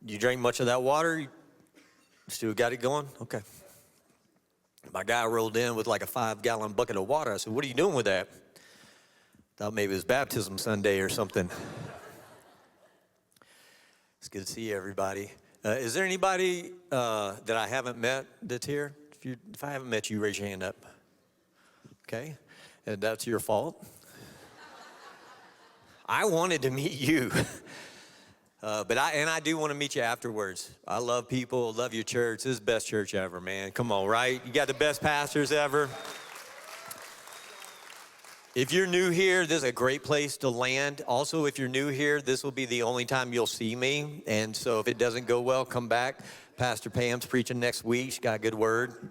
You drank much of that water? You still got it going? Okay. My guy rolled in with like a 5-gallon bucket of water. I said, what are you doing with that? Thought maybe it was baptism Sunday or something. It's good to see everybody. Is there anybody that I haven't met that's here? If I haven't met you, raise your hand up. Okay, and that's your fault. I wanted to meet you. But I do want to meet you afterwards. I love people, love your church. This is the best church ever, man. Come on, right? You got the best pastors ever. If you're new here, this is a great place to land. Also, if you're new here, this will be the only time you'll see me. And so if it doesn't go well, come back. Pastor Pam's preaching next week. She got a good word.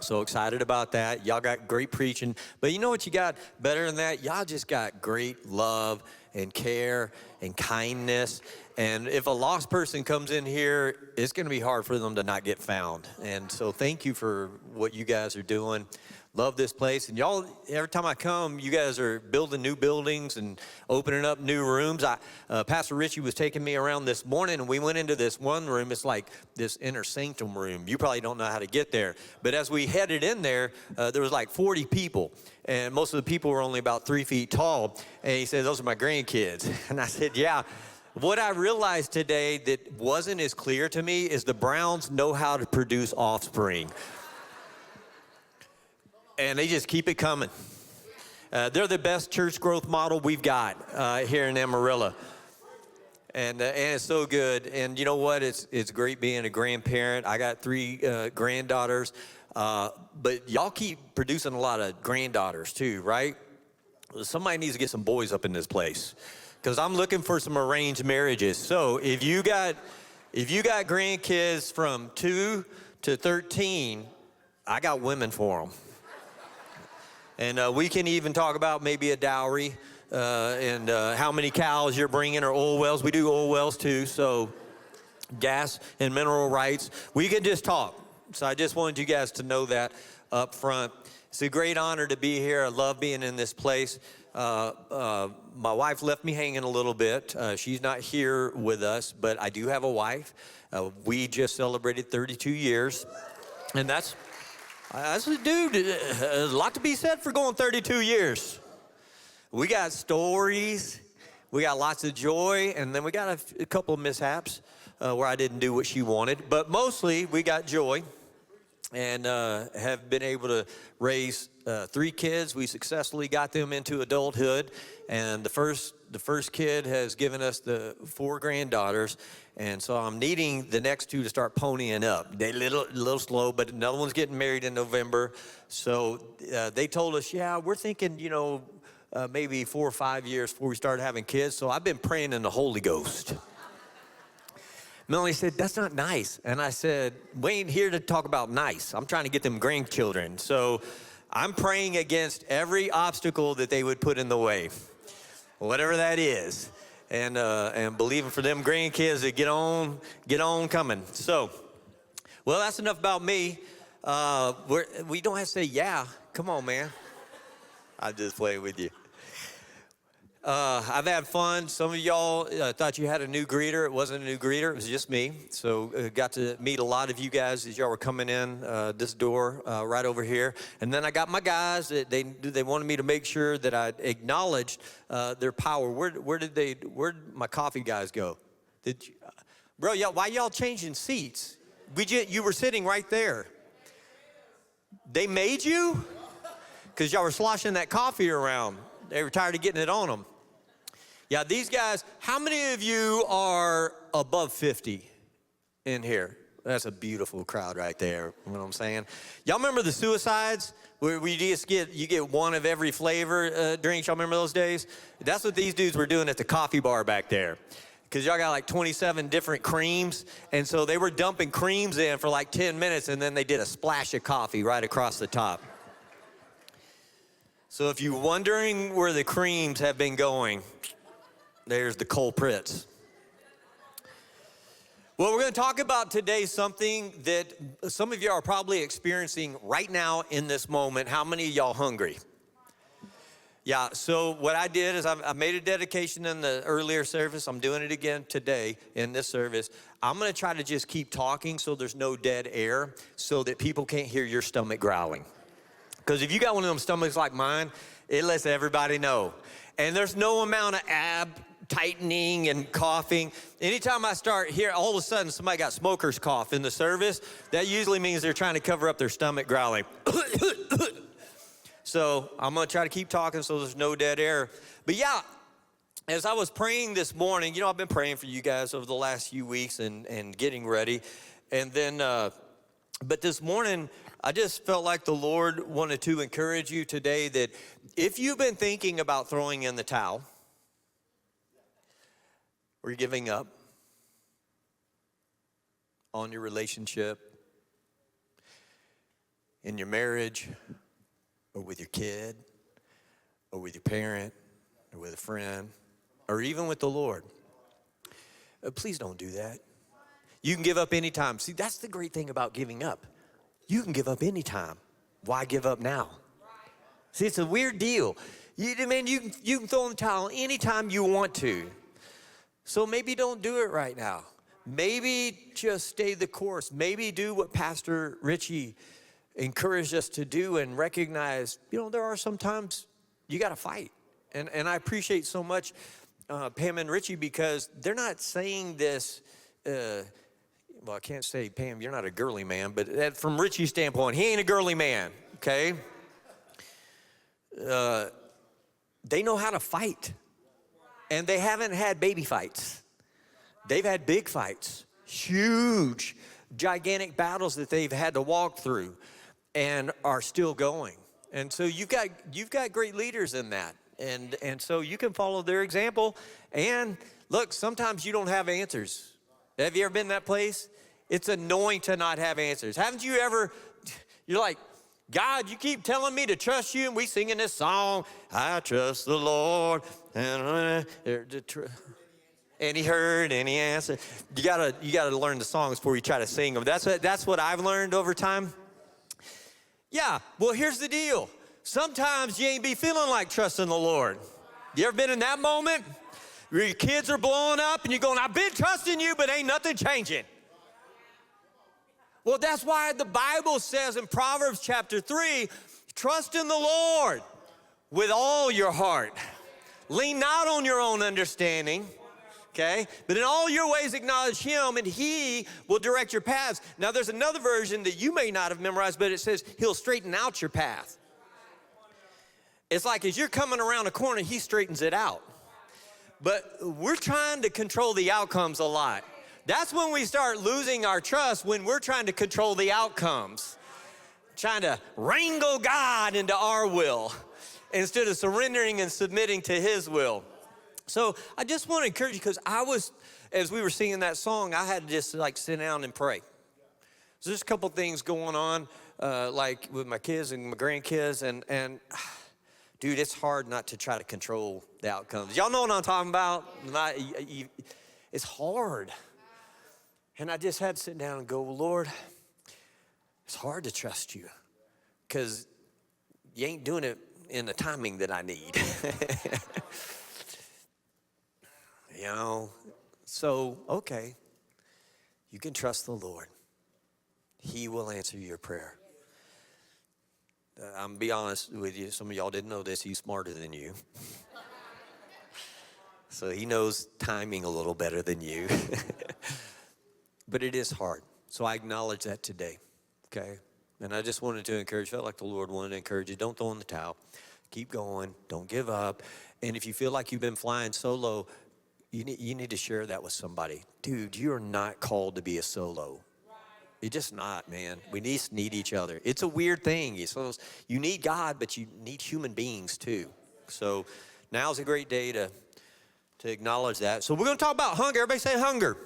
So excited about that. Y'all got great preaching. But you know what you got better than that? Y'all just got great love and care and kindness. And if a lost person comes in here, it's going to be hard for them to not get found. And so thank you for what you guys are doing. Love this place. And y'all, every time I come, you guys are building new buildings and opening up new rooms. Pastor Richie was taking me around this morning, and we went into this one room. It's like this inner sanctum room. You probably don't know how to get there. But as we headed in there, there was like 40 people. And most of the people were only about 3 feet tall. And he said, those are my grandkids. And I said, yeah. What I realized today that wasn't as clear to me is the Browns know how to produce offspring. And they just keep it coming. They're the best church growth model we've got here in Amarillo. And it's so good. And you know what? It's great being a grandparent. I got 3 granddaughters. But y'all keep producing a lot of granddaughters too, right? Somebody needs to get some boys up in this place, because I'm looking for some arranged marriages. So if you got grandkids from 2 to 13, I got women for them. And we can even talk about maybe a dowry and how many cows you're bringing, or oil wells. We do oil wells too, so gas and mineral rights. We can just talk. So I just wanted you guys to know that up front. It's a great honor to be here. I love being in this place. My wife left me hanging a little bit. She's not here with us, but I do have a wife. We just celebrated 32 years, and that's dude, there's a lot to be said for going 32 years. We got stories, we got lots of joy, and then we got a couple of mishaps where I didn't do what she wanted, but mostly we got joy. And have been able to raise 3 kids. We successfully got them into adulthood, and the first kid has given us the 4 granddaughters, and so I'm needing the next 2 to start ponying up. They're a little slow, but another one's getting married in November. So they told us, yeah, we're thinking, maybe 4 or 5 years before we start having kids. So I've been praying in the Holy Ghost. Melanie said, that's not nice. And I said, we ain't here to talk about nice. I'm trying to get them grandchildren. So I'm praying against every obstacle that they would put in the way, whatever that is. And believing for them grandkids to get on coming. So, well, that's enough about me. We don't have to say, yeah. Come on, man. I'm just playing with you. I've had fun. Some of y'all thought you had a new greeter. It wasn't a new greeter. It was just me. So got to meet a lot of you guys as y'all were coming in this door right over here. And then I got my guys. They wanted me to make sure that I acknowledged their power. Where'd my coffee guys go? Bro, why y'all changing seats? You were sitting right there. They made you? Because y'all were sloshing that coffee around. They were tired of getting it on them. Yeah, these guys, how many of you are above 50 in here? That's a beautiful crowd right there, you know what I'm saying? Y'all remember the suicides where you get one of every flavor drinks? Y'all remember those days? That's what these dudes were doing at the coffee bar back there. Because y'all got like 27 different creams, and so they were dumping creams in for like 10 minutes, and then they did a splash of coffee right across the top. So if you're wondering where the creams have been going, there's the culprits. Well, we're going to talk about today something that some of you are probably experiencing right now in this moment. How many of y'all hungry? Yeah, so what I did is I made a dedication in the earlier service. I'm doing it again today in this service. I'm going to try to just keep talking so there's no dead air so that people can't hear your stomach growling. Because if you got one of them stomachs like mine, it lets everybody know. And there's no amount of ab tightening and coughing. Anytime I start here, all of a sudden somebody got smoker's cough in the service, that usually means they're trying to cover up their stomach growling. So I'm going to try to keep talking so there's no dead air. But yeah, as I was praying this morning, I've been praying for you guys over the last few weeks and getting ready. And then, but this morning, I just felt like the Lord wanted to encourage you today that if you've been thinking about throwing in the towel or giving up on your relationship, in your marriage, or with your kid, or with your parent, or with a friend, or even with the Lord, please don't do that. You can give up anytime. See, that's the great thing about giving up. You can give up anytime. Why give up now? See, it's a weird deal. You can throw in the towel anytime you want to. So maybe don't do it right now. Maybe just stay the course. Maybe do what Pastor Richie encouraged us to do and recognize, there are some times you got to fight. And I appreciate so much Pam and Richie because they're not saying this, well, I can't say, Pam, you're not a girly man, but from Richie's standpoint, he ain't a girly man, okay? They know how to fight. And they haven't had baby fights. They've had big fights, huge, gigantic battles that they've had to walk through and are still going. And so you've got great leaders in that. And so you can follow their example. And look, sometimes you don't have answers. Have you ever been in that place? It's annoying to not have answers. Haven't you ever, you're like, God, you keep telling me to trust you, and we singing this song, I trust the Lord, and he heard and he answered. You gotta learn the songs before you try to sing them. That's what I've learned over time. Yeah, well, here's the deal. Sometimes you ain't be feeling like trusting the Lord. You ever been in that moment where your kids are blowing up and you're going, I've been trusting you, but ain't nothing changing. Well, that's why the Bible says in Proverbs chapter 3, trust in the Lord with all your heart. Lean not on your own understanding, okay? But in all your ways acknowledge him, and he will direct your paths. Now, there's another version that you may not have memorized, but it says he'll straighten out your path. It's like as you're coming around a corner, he straightens it out. But we're trying to control the outcomes a lot. That's when we start losing our trust, when we're trying to control the outcomes, trying to wrangle God into our will instead of surrendering and submitting to his will. So I just want to encourage you because as we were singing that song, I had to just like sit down and pray. So there's a couple things going on, like with my kids and my grandkids, and dude, it's hard not to try to control the outcomes. Y'all know what I'm talking about? It's hard. And I just had to sit down and go, well, Lord, it's hard to trust you because you ain't doing it in the timing that I need. So, okay, you can trust the Lord. He will answer your prayer. I'm going to be honest with you. Some of y'all didn't know this. He's smarter than you. So he knows timing a little better than you. But it is hard. So I acknowledge that today, okay? And I just wanted to encourage, felt like the Lord wanted to encourage you. Don't throw in the towel. Keep going. Don't give up. And if you feel like you've been flying solo, you need to share that with somebody. Dude, you are not called to be a solo. You're just not, man. We need each other. It's a weird thing. You need God, but you need human beings too. So now's a great day to acknowledge that. So we're going to talk about hunger. Everybody say hunger.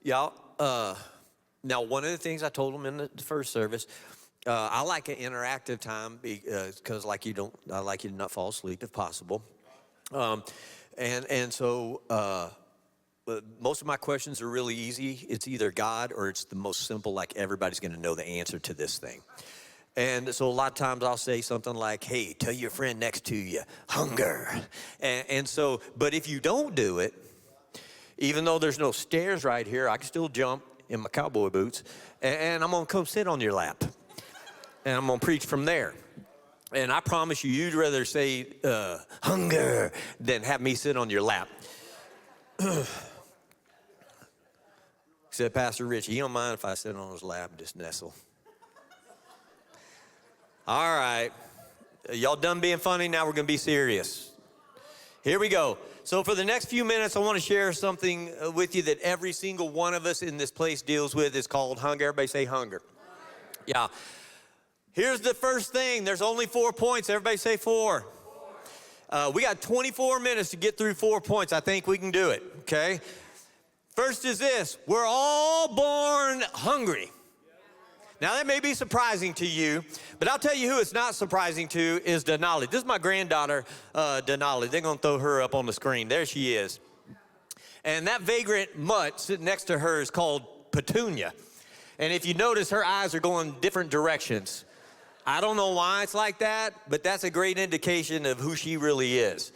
Yeah. Now, one of the things I told them in the first service, I like an interactive time because I like you to not fall asleep if possible. And so most of my questions are really easy. It's either God or it's the most simple, like everybody's going to know the answer to this thing. And so a lot of times I'll say something like, hey, tell your friend next to you, hunger. And so, but if you don't do it, even though there's no stairs right here, I can still jump in my cowboy boots, and I'm gonna come sit on your lap. And I'm gonna preach from there. And I promise you, you'd rather say hunger than have me sit on your lap. Said Pastor Rich, he don't mind if I sit on his lap and just nestle. All right, y'all done being funny? Now we're gonna be serious. Here we go. So for the next few minutes, I wanna share something with you that every single one of us in this place deals with. It's called hunger. Everybody say hunger. Yeah. Here's the first thing. There's only 4 points. Everybody say 4. We got 24 minutes to get through 4 points. I think we can do it, okay? First is this. We're all born hungry. Now, that may be surprising to you, but I'll tell you who it's not surprising to is Denali. This is my granddaughter, Denali. They're going to throw her up on the screen. There she is. And that vagrant mutt sitting next to her is called Petunia. And if you notice, her eyes are going different directions. I don't know why it's like that, but that's a great indication of who she really is.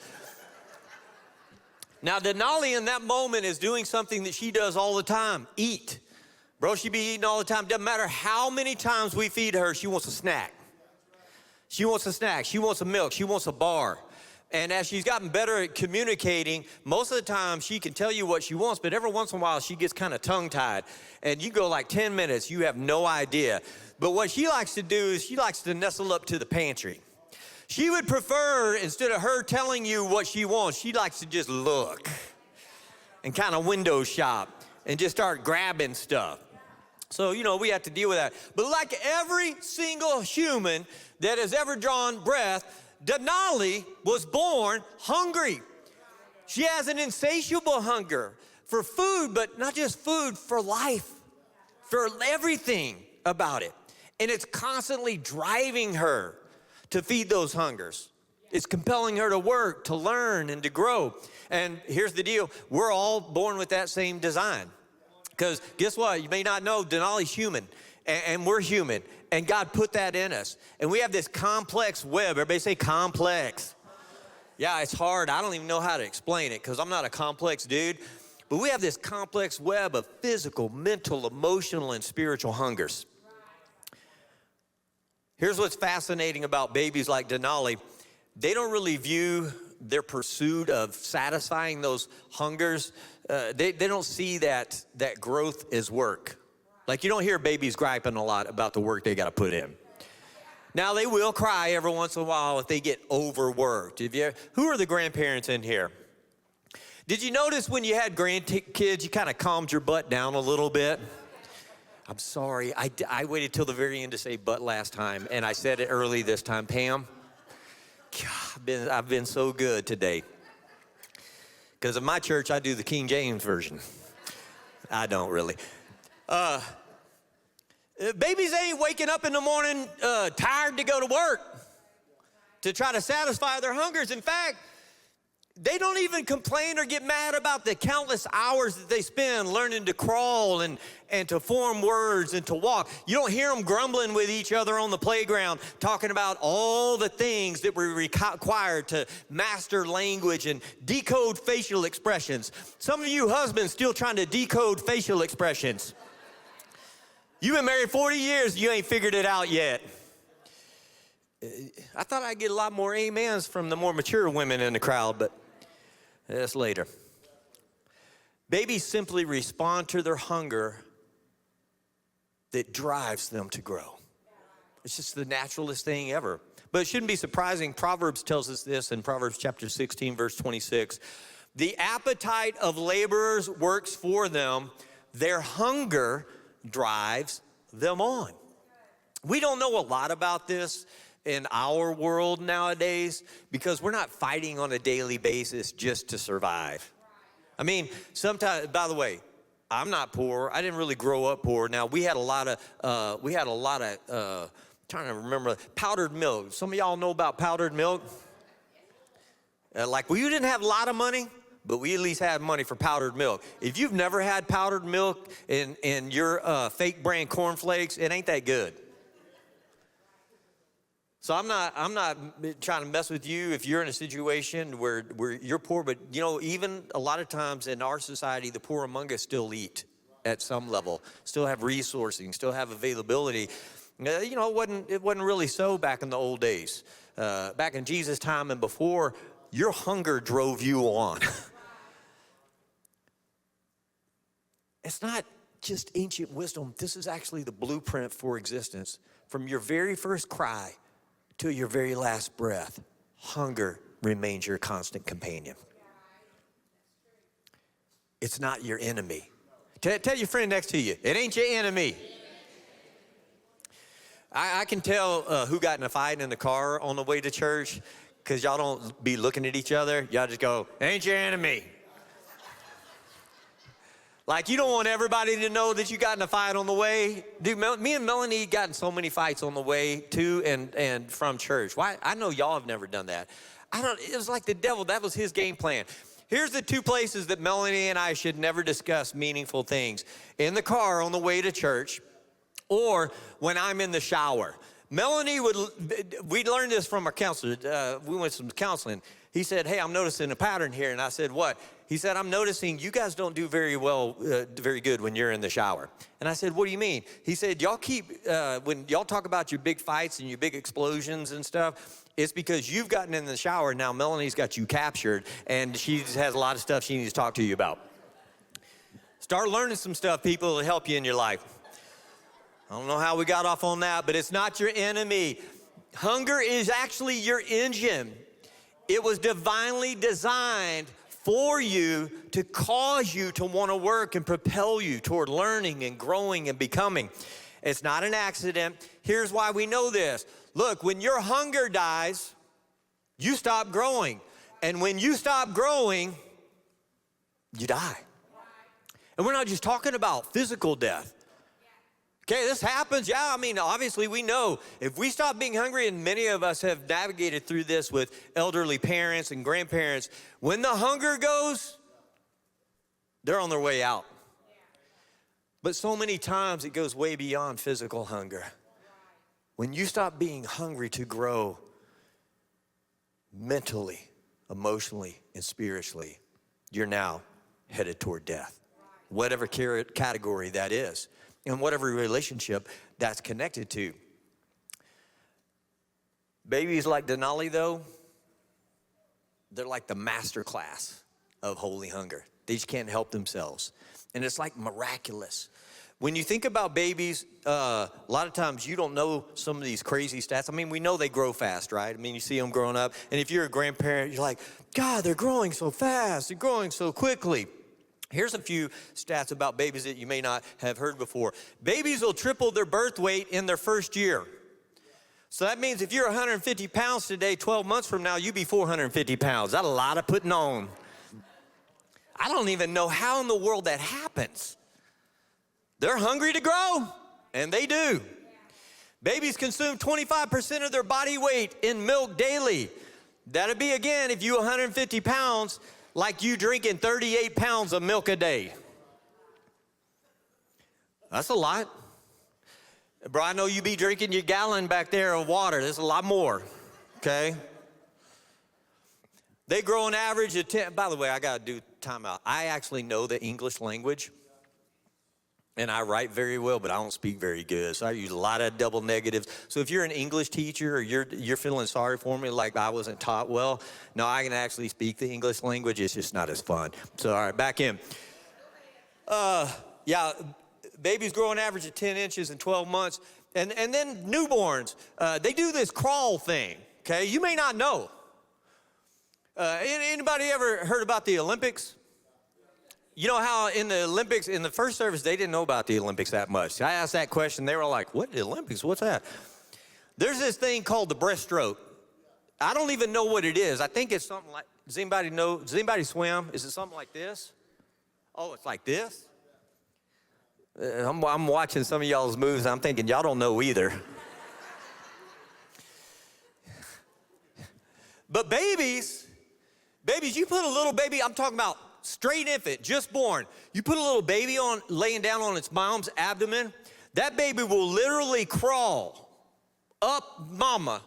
Now, Denali in that moment is doing something that she does all the time, eat. Bro, she be eating all the time. Doesn't matter how many times we feed her, she wants a snack. She wants a snack. She wants a milk. She wants a bar. And as she's gotten better at communicating, most of the time she can tell you what she wants, but every once in a while she gets kind of tongue-tied. And you go like 10 minutes, you have no idea. But what she likes to do is she likes to nestle up to the pantry. She would prefer, instead of her telling you what she wants, she likes to just look and kind of window shop and just start grabbing stuff. So, you know, we have to deal with that. But like every single human that has ever drawn breath, Denali was born hungry. She has an insatiable hunger for food, but not just food, for life, for everything about it. And it's constantly driving her to feed those hungers. It's compelling her to work, to learn, and to grow. And here's the deal. We're all born with that same design. Because guess what? You may not know, Denali's human, and we're human. And God put that in us. And we have this complex web. Everybody say complex. Yeah, it's hard. I don't even know how to explain it because I'm not a complex dude. But we have this complex web of physical, mental, emotional, and spiritual hungers. Here's what's fascinating about babies like Denali. They don't really view their pursuit of satisfying those hungers. They don't see that growth as work. Like, you don't hear babies griping a lot about the work they got to put in. Now, they will cry every once in a while if they get overworked. Who are the grandparents in here? Did you notice when you had grandkids, you kind of calmed your butt down a little bit? I'm sorry, I waited till the very end to say but last time, and I said it early this time. Pam, God, I've been so good today. Because in my church, I do the King James Version. I don't really. Babies ain't waking up in the morning tired to go to work to try to satisfy their hungers. In fact, they don't even complain or get mad about the countless hours that they spend learning to crawl and to form words and to walk. You don't hear them grumbling with each other on the playground, talking about all the things that were required to master language and decode facial expressions. Some of you husbands still trying to decode facial expressions. You've been married 40 years, you ain't figured it out yet. I thought I'd get a lot more amens from the more mature women in the crowd, but that's later. Babies simply respond to their hunger that drives them to grow. It's just the naturalest thing ever. But it shouldn't be surprising. Proverbs tells us this in Proverbs chapter 16, verse 26. The appetite of laborers works for them. Their hunger drives them on. We don't know a lot about this in our world nowadays because we're not fighting on a daily basis just to survive. I mean, sometimes, by the way, I'm not poor. I didn't really grow up poor. Now, we had a lot of, trying to remember, powdered milk. Some of y'all know about powdered milk? We didn't have a lot of money, but we at least had money for powdered milk. If you've never had powdered milk in your fake brand cornflakes, it ain't that good. So I'm not trying to mess with you if you're in a situation where you're poor, but you know, even a lot of times in our society, the poor among us still eat at some level, still have resourcing, still have availability. You know, it wasn't really so back in the old days. Back in Jesus' time and before, your hunger drove you on. It's not just ancient wisdom. This is actually the blueprint for existence. From your very first cry to your very last breath, hunger remains your constant companion. It's not your enemy. Tell your friend next to you, it ain't your enemy. I can tell who got in a fight in the car on the way to church, because y'all don't be looking at each other. Y'all just go, ain't your enemy. Like, you don't want everybody to know that you got in a fight on the way. Dude, me and Melanie got in so many fights on the way to and from church. Why? I know y'all have never done that. It was like the devil. That was his game plan. Here's the two places that Melanie and I should never discuss meaningful things: in the car on the way to church, or when I'm in the shower. Melanie we learned this from our counselor. We went to some counseling. He said, hey, I'm noticing a pattern here. And I said, what? He said, I'm noticing you guys don't do very good when you're in the shower. And I said, what do you mean? He said, y'all when y'all talk about your big fights and your big explosions and stuff, it's because you've gotten in the shower. Now Melanie's got you captured, and she has a lot of stuff she needs to talk to you about. Start learning some stuff, people, to help you in your life. I don't know how we got off on that, but it's not your enemy. Hunger is actually your engine. It was divinely designed for you to cause you to want to work and propel you toward learning and growing and becoming. It's not an accident. Here's why we know this. Look, when your hunger dies, you stop growing. And when you stop growing, you die. And we're not just talking about physical death. Okay, this happens. Yeah, I mean, obviously we know if we stop being hungry, and many of us have navigated through this with elderly parents and grandparents, when the hunger goes, they're on their way out. But so many times it goes way beyond physical hunger. When you stop being hungry to grow mentally, emotionally, and spiritually, you're now headed toward death. Whatever category that is. And whatever relationship that's connected to. Babies like Denali, though, they're like the master class of holy hunger. They just can't help themselves. And it's like miraculous. When you think about babies, a lot of times you don't know some of these crazy stats. I mean, we know they grow fast, right? I mean, you see them growing up. And if you're a grandparent, you're like, God, they're growing so fast. They're growing so quickly. Here's a few stats about babies that you may not have heard before. Babies will triple their birth weight in their first year. So that means if you're 150 pounds today, 12 months from now, you'll be 450 pounds. That's a lot of putting on. I don't even know how in the world that happens. They're hungry to grow, and they do. Babies consume 25% of their body weight in milk daily. That'd be, again, if you're 150 pounds, like you drinking 38 pounds of milk a day. That's a lot. Bro, I know you be drinking your gallon back there of water. There's a lot more, okay? They grow an average of 10. By the way, I got to do timeout. I actually know the English language, and I write very well, but I don't speak very good. So I use a lot of double negatives. So if you're an English teacher or you're feeling sorry for me like I wasn't taught well, no, I can actually speak the English language. It's just not as fun. So, all right, back in. Yeah, babies grow an average of 10 inches in 12 months. And then newborns, they do this crawl thing, okay? You may not know. Anybody ever heard about the Olympics? You know how in the Olympics, in the first service, they didn't know about the Olympics that much. I asked that question. They were like, what, the Olympics? What's that? There's this thing called the breaststroke. I don't even know what it is. I think it's something like, does anybody know? Does anybody swim? Is it something like this? Oh, it's like this? I'm watching some of y'all's moves. I'm thinking, y'all don't know either. But babies, you put a little baby, I'm talking about straight infant, just born. You put a little baby laying down on its mom's abdomen, that baby will literally crawl up mama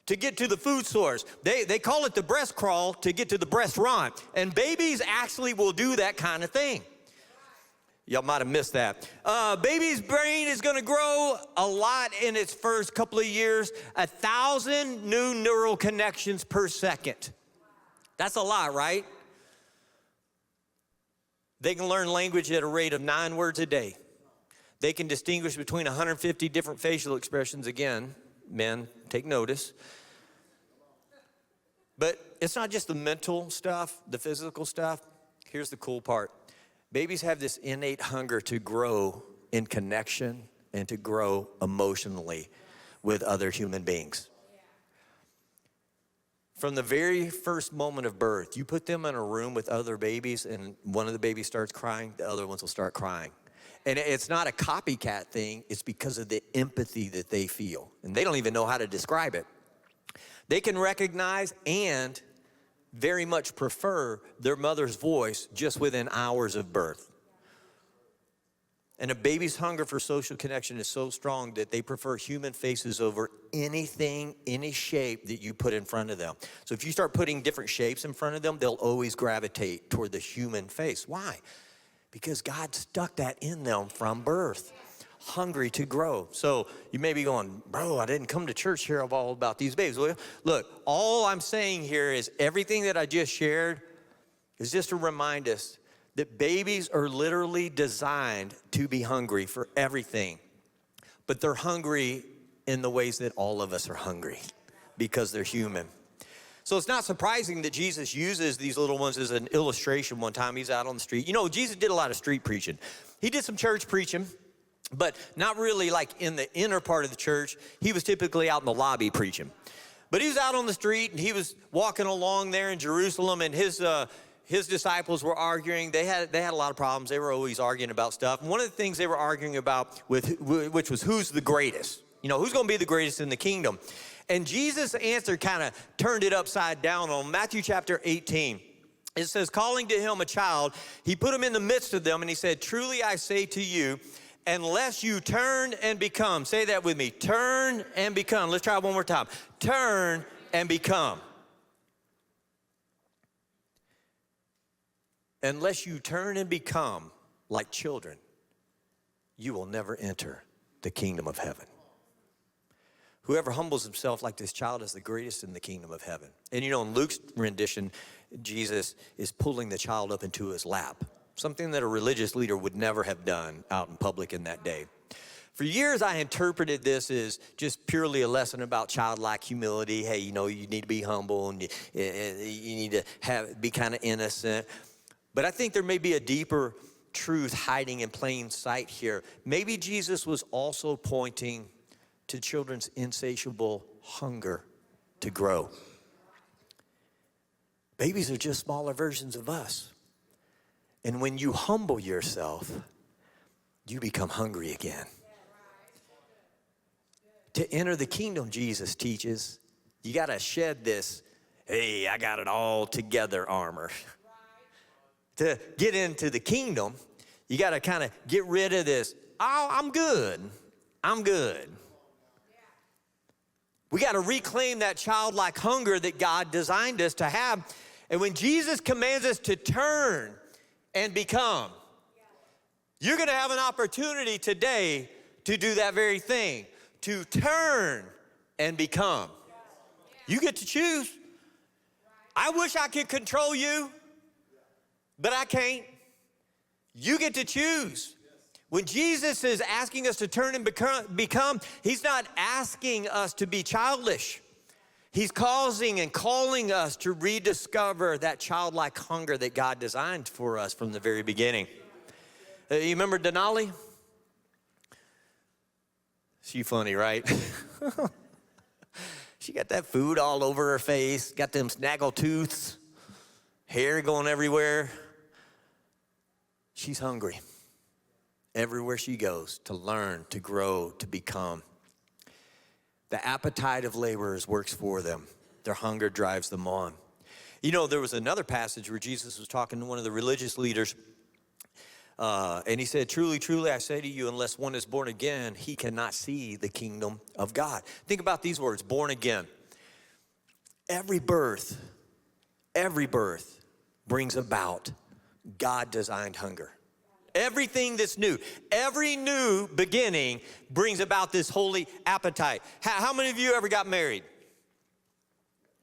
to get to the food source. They call it the breast crawl to get to the restaurant. And babies actually will do that kind of thing. Y'all might have missed that. Baby's brain is going to grow a lot in its first couple of years, 1,000 new neural connections per second. That's a lot, right? They can learn language at a rate of 9 words a day. They can distinguish between 150 different facial expressions. Again, men, take notice. But it's not just the mental stuff, the physical stuff. Here's the cool part. Babies have this innate hunger to grow in connection and to grow emotionally with other human beings. From the very first moment of birth, you put them in a room with other babies and one of the babies starts crying, the other ones will start crying. And it's not a copycat thing, it's because of the empathy that they feel. And they don't even know how to describe it. They can recognize and very much prefer their mother's voice just within hours of birth. And a baby's hunger for social connection is so strong that they prefer human faces over anything, any shape that you put in front of them. So if you start putting different shapes in front of them, they'll always gravitate toward the human face. Why? Because God stuck that in them from birth. Hungry to grow. So you may be going, bro, I didn't come to church here all about these babies. Well, look, all I'm saying here is everything that I just shared is just to remind us that babies are literally designed to be hungry for everything. But they're hungry in the ways that all of us are hungry because they're human. So it's not surprising that Jesus uses these little ones as an illustration. One time he's out on the street. You know, Jesus did a lot of street preaching. He did some church preaching, but not really like in the inner part of the church. He was typically out in the lobby preaching. But he was out on the street and he was walking along there in Jerusalem, and his disciples were arguing. They had a lot of problems. They were always arguing about stuff. And one of the things they were arguing about which was who's the greatest. You know, who's going to be the greatest in the kingdom? And Jesus' answer kind of turned it upside down on Matthew chapter 18. It says, calling to him a child, he put him in the midst of them and he said, truly I say to you, unless you turn and become. Say that with me. Turn and become. Let's try it one more time. Turn and become. Unless you turn and become like children, you will never enter the kingdom of heaven. Whoever humbles himself like this child is the greatest in the kingdom of heaven. And you know, in Luke's rendition, Jesus is pulling the child up into his lap. Something that a religious leader would never have done out in public in that day. For years, I interpreted this as just purely a lesson about childlike humility. Hey, you know, you need to be humble and you need to be kind of innocent. But I think there may be a deeper truth hiding in plain sight here. Maybe Jesus was also pointing to children's insatiable hunger to grow. Babies are just smaller versions of us. And when you humble yourself, you become hungry again. To enter the kingdom, Jesus teaches, you got to shed this, hey, I got it all together armor. To get into the kingdom, you got to kind of get rid of this, oh, I'm good. I'm good. We got to reclaim that childlike hunger that God designed us to have. And when Jesus commands us to turn and become, you're going to have an opportunity today to do that very thing, to turn and become. You get to choose. I wish I could control you, but I can't. You get to choose. When Jesus is asking us to turn and become, he's not asking us to be childish. He's causing and calling us to rediscover that childlike hunger that God designed for us from the very beginning. You remember Denali? She funny, right? She got that food all over her face, got them snaggle tooths, hair going everywhere. She's hungry everywhere she goes to learn, to grow, to become. The appetite of laborers works for them. Their hunger drives them on. You know, there was another passage where Jesus was talking to one of the religious leaders, and he said, truly, truly, I say to you, unless one is born again, he cannot see the kingdom of God. Think about these words, born again. Every birth brings about God-designed hunger. Everything that's new, every new beginning brings about this holy appetite. How many of you ever got married?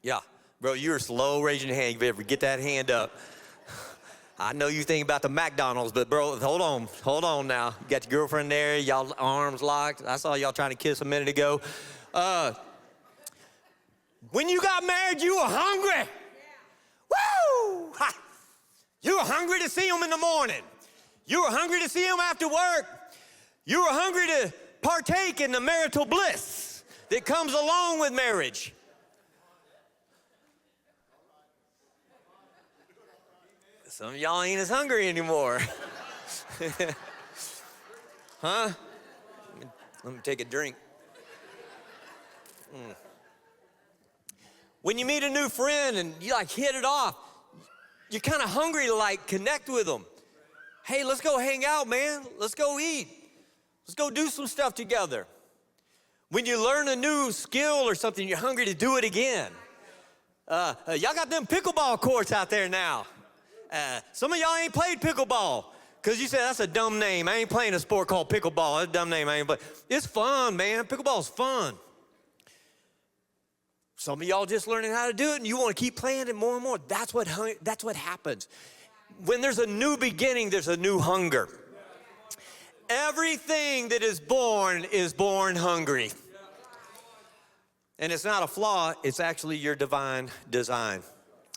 Yeah, bro, you were slow raising your hand. You ever get that hand up? I know you think about the McDonald's, but bro, hold on now. You got your girlfriend there, y'all arms locked. I saw y'all trying to kiss a minute ago. When you got married, you were hungry. Woo! Ha. You were hungry to see them in the morning. You were hungry to see them after work. You were hungry to partake in the marital bliss that comes along with marriage. Some of y'all ain't as hungry anymore. Huh? Let me take a drink. When you meet a new friend and you like hit it off, you're kind of hungry to like connect with them. Hey, let's go hang out, man. Let's go eat. Let's go do some stuff together. When you learn a new skill or something, you're hungry to do it again. Y'all got them pickleball courts out there now. Some of y'all ain't played pickleball because you said that's a dumb name. I ain't playing a sport called pickleball. That's a dumb name. I ain't playing. It's fun, man. Pickleball's fun. Some of y'all just learning how to do it and you want to keep playing it more and more. That's what happens. When there's a new beginning, there's a new hunger. Everything that is born hungry. And it's not a flaw, it's actually your divine design.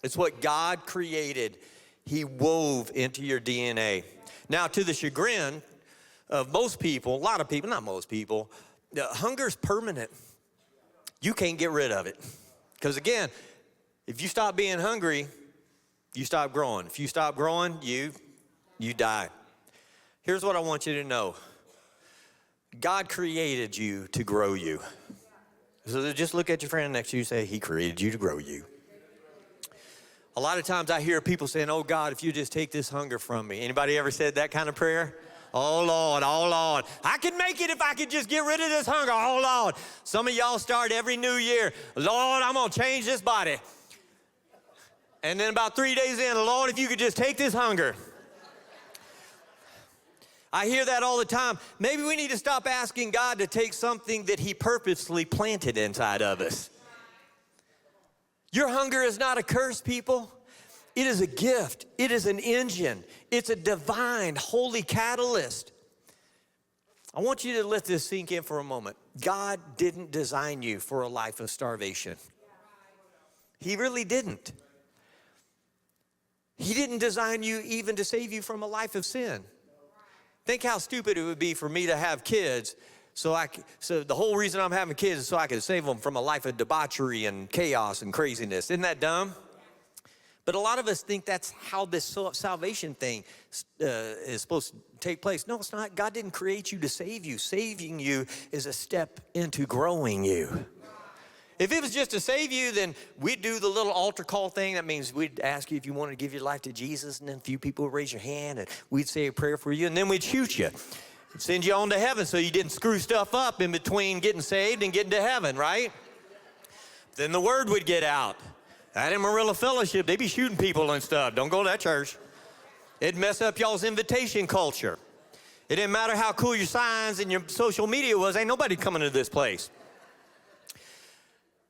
It's what God created. He wove into your DNA. Now, to the chagrin of most people, a lot of people, not most people, hunger's permanent. You can't get rid of it. Because again, if you stop being hungry, you stop growing. If you stop growing, you die. Here's what I want you to know. God created you to grow you. So just look at your friend next to you and say, He created you to grow you. A lot of times I hear people saying, oh God, if you just take this hunger from me. Anybody ever said that kind of prayer? Oh Lord, I could make it if I could just get rid of this hunger. Oh Lord. Some of y'all start every new year, Lord, I'm gonna change this body. And then about 3 days in, Lord, if you could just take this hunger. I hear that all the time. Maybe we need to stop asking God to take something that He purposely planted inside of us. Your hunger is not a curse, people. It is a gift. It is an engine. It's a divine, holy catalyst. I want you to let this sink in for a moment. God didn't design you for a life of starvation. He really didn't. He didn't design you even to save you from a life of sin. Think how stupid it would be for me to have kids. So the whole reason I'm having kids is so I can save them from a life of debauchery and chaos and craziness. Isn't that dumb? But a lot of us think that's how this salvation thing is supposed to take place. No, it's not. God didn't create you to save you. Saving you is a step into growing you. If it was just to save you, then we'd do the little altar call thing. That means we'd ask you if you wanted to give your life to Jesus, and then a few people would raise your hand, and we'd say a prayer for you, and then we'd shoot you. Send you on to heaven so you didn't screw stuff up in between getting saved and getting to heaven, right? Then the word would get out. That Amarillo Fellowship, they be shooting people and stuff. Don't go to that church. It'd mess up y'all's invitation culture. It didn't matter how cool your signs and your social media was. Ain't nobody coming to this place.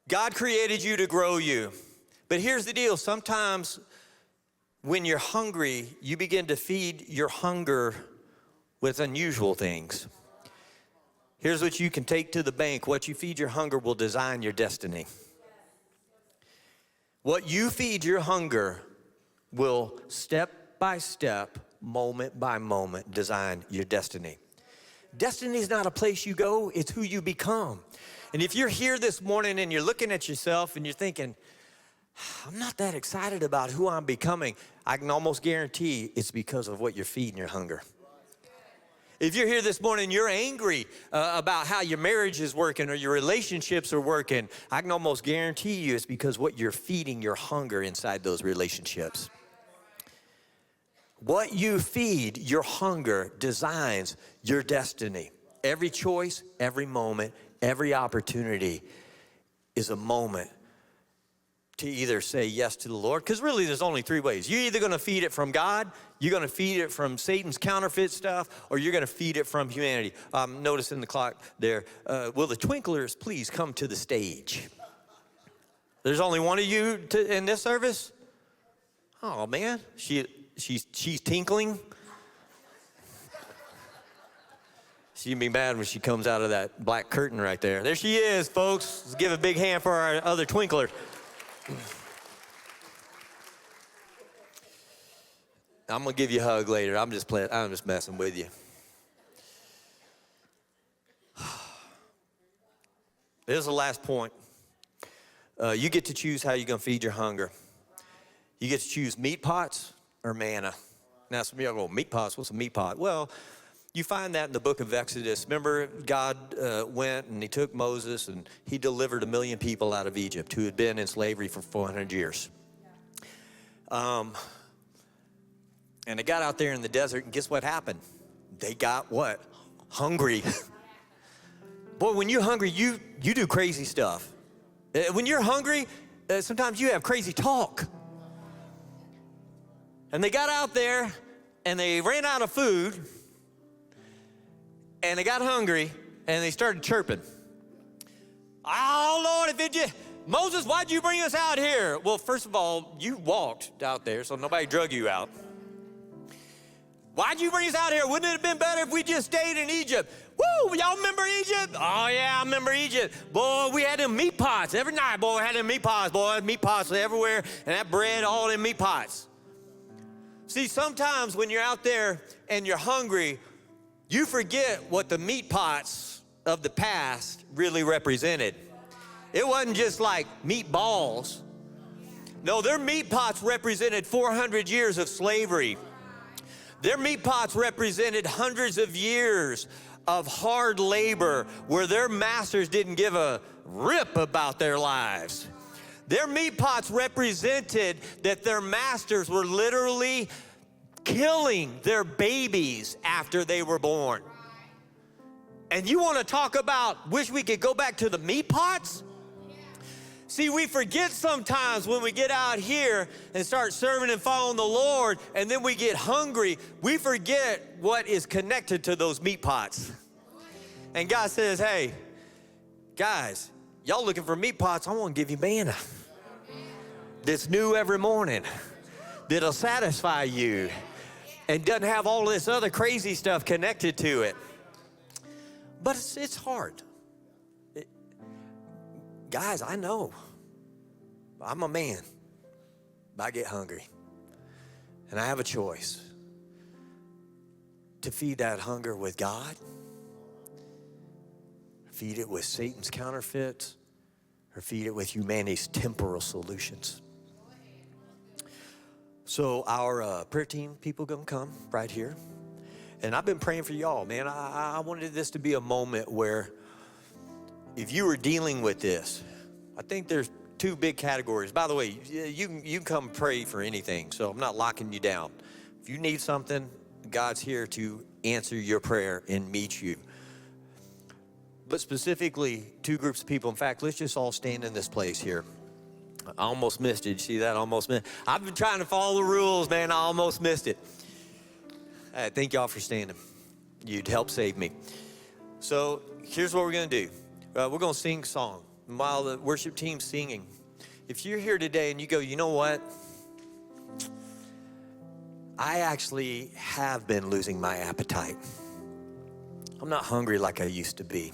God created you to grow you. But here's the deal. Sometimes when you're hungry, you begin to feed your hunger with unusual things. Here's what you can take to the bank. What you feed your hunger will design your destiny. What you feed your hunger will step by step, moment by moment, design your destiny. Destiny is not a place you go, it's who you become. And if you're here this morning and you're looking at yourself and you're thinking, I'm not that excited about who I'm becoming, I can almost guarantee it's because of what you're feeding your hunger. If you're here this morning and you're angry about how your marriage is working or your relationships are working, I can almost guarantee you it's because what you're feeding your hunger inside those relationships. What you feed your hunger designs your destiny. Every choice, every moment, every opportunity is a moment to either say yes to the Lord, because really there's only three ways. You're either going to feed it from God, you're going to feed it from Satan's counterfeit stuff, or you're going to feed it from humanity. Notice in the clock there, will the twinklers please come to the stage? There's only one of you in this service? Oh man, she's tinkling. She'd be mad when she comes out of that black curtain right there. There she is, folks. Let's give a big hand for our other twinkler. I'm gonna give you a hug later. I'm just messing with you. This is the last point. You get to choose how you're gonna feed your hunger. You get to choose meat pots or manna. Now some of y'all go, meat pots, what's a meat pot? Well, you find that in the book of Exodus. Remember, God went and he took Moses and he delivered 1 million people out of Egypt who had been in slavery for 400 years. And they got out there in the desert, and guess what happened? They got what? Hungry. Boy, when you're hungry, you do crazy stuff. When you're hungry, sometimes you have crazy talk. And they got out there and they ran out of food. And they got hungry, and they started chirping. Oh, Lord, Moses, why'd you bring us out here? Well, first of all, you walked out there, so nobody drug you out. Why'd you bring us out here? Wouldn't it have been better if we just stayed in Egypt? Woo, y'all remember Egypt? Oh, yeah, I remember Egypt. Boy, we had them meat pots. Every night, boy, we had them meat pots. Boy, meat pots everywhere, and that bread all in meat pots. See, sometimes when you're out there and you're hungry, you forget what the meat pots of the past really represented. It wasn't just like meatballs. No, their meat pots represented 400 years of slavery. Their meat pots represented hundreds of years of hard labor where their masters didn't give a rip about their lives. Their meat pots represented that their masters were literally killing their babies after they were born. And you want to talk about wish we could go back to the meat pots? See, we forget sometimes when we get out here and start serving and following the Lord, and then we get hungry, we forget what is connected to those meat pots. And God says, hey, guys, y'all looking for meat pots, I want to give you manna that's new every morning, that'll satisfy you and doesn't have all this other crazy stuff connected to it. But it's hard. Guys, I know. I'm a man. But I get hungry. And I have a choice to feed that hunger with God, feed it with Satan's counterfeits, or feed it with humanity's temporal solutions. So our prayer team people gonna come right here. And I've been praying for y'all, man. I wanted this to be a moment where if you were dealing with this, I think there's two big categories. By the way, you can come pray for anything, so I'm not locking you down. If you need something, God's here to answer your prayer and meet you. But specifically, two groups of people. In fact, let's just all stand in this place here. I almost missed it. You see that? Almost missed. I've been trying to follow the rules, man. I almost missed it. Thank y'all for standing. You'd help save me. So here's what we're going to do. We're going to sing a song. And while the worship team's singing, if you're here today and you go, you know what? I actually have been losing my appetite. I'm not hungry like I used to be.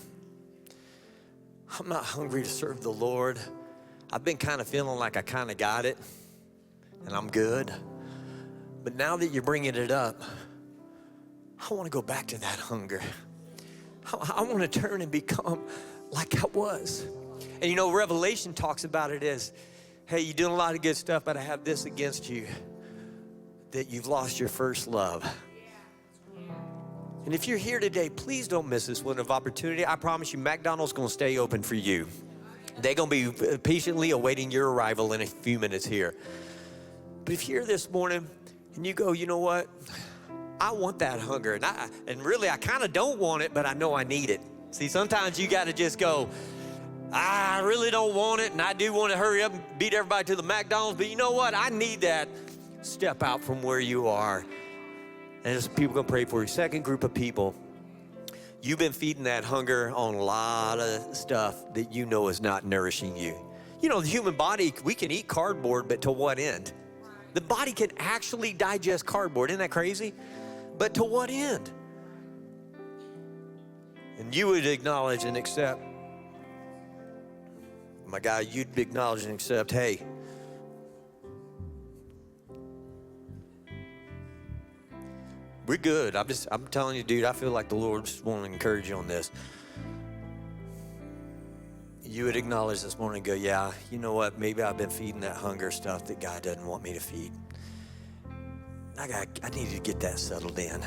I'm not hungry to serve the Lord. I've been kind of feeling like I kind of got it and I'm good. But now that you're bringing it up, I want to go back to that hunger. I want to turn and become like I was. And you know, Revelation talks about it as, hey, you're doing a lot of good stuff, but I have this against you, that you've lost your first love. And if you're here today, please don't miss this window of opportunity. I promise you, McDonald's going to stay open for you. They're going to be patiently awaiting your arrival in a few minutes here. But if you're here this morning and you go, you know what? I want that hunger. And really, I kind of don't want it, but I know I need it. See, sometimes you got to just go, I really don't want it, and I do want to hurry up and beat everybody to the McDonald's, but you know what? I need that. Step out from where you are. And there's people going to pray for you. Second group of people, you've been feeding that hunger on a lot of stuff that you know is not nourishing you. You know, the human body, we can eat cardboard, but to what end? The body can actually digest cardboard. Isn't that crazy? But to what end? And you would acknowledge and accept, my guy, you'd acknowledge and accept, hey, we're good. I'm telling you, dude, I feel like the Lord's wanting to encourage you on this. You would acknowledge this morning and go, yeah, you know what? Maybe I've been feeding that hunger stuff that God doesn't want me to feed. I need to get that settled in.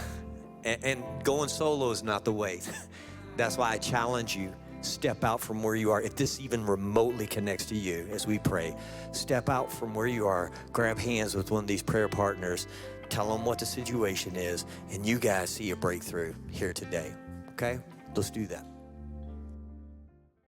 And going solo is not the way. That's why I challenge you, step out from where you are. If this even remotely connects to you as we pray, step out from where you are, grab hands with one of these prayer partners, tell them what the situation is, and you guys see a breakthrough here today, okay? Let's do that.